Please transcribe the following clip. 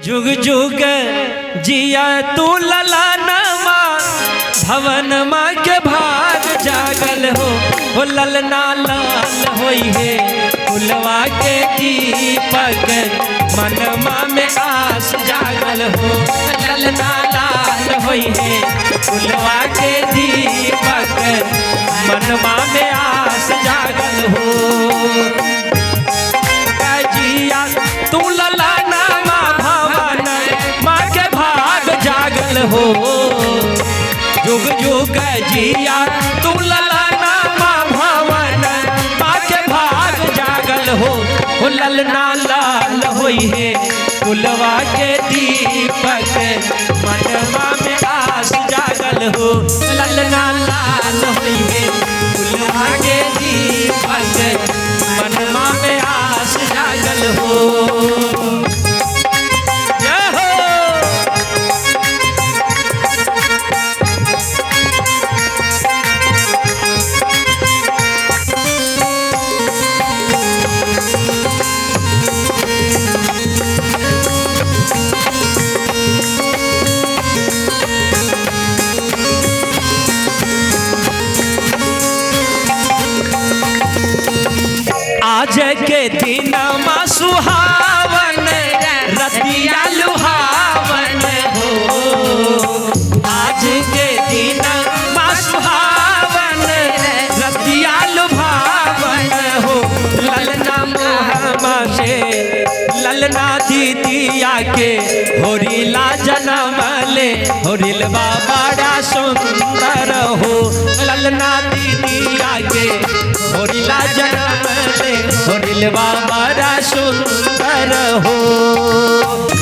जुग जुग जिया तू ललानमा भवन माँ के भाग जागल हो ललना लाल होई है फुलवा के दीपक मनमा में आस जागल हो ललना लाल होई है फुलवा के दीपक मनमा में आस जागल हो जिया तू ललाना हो जुग जुग जिया तू ललाना माँ भवन माँ के भाग जागल हो ललना लाल होई है फुलवा के दीपक मनवा में आस जागल हो ललना लाल होई है फुलवा के दीपक मनवा में आस जागल हो। आज के दिन माँ सुहावन रतिया लुहावन हो आज के दिन माँ सुहावन रतिया लुभावन हो ललना मोहम्मा से ललना दीदिया के होरिला जन्म ले होरिल बड़ा सुंदर हो ललना दीदिया के होरिला जन्म ले होरिल बड़ा सुंदर हो।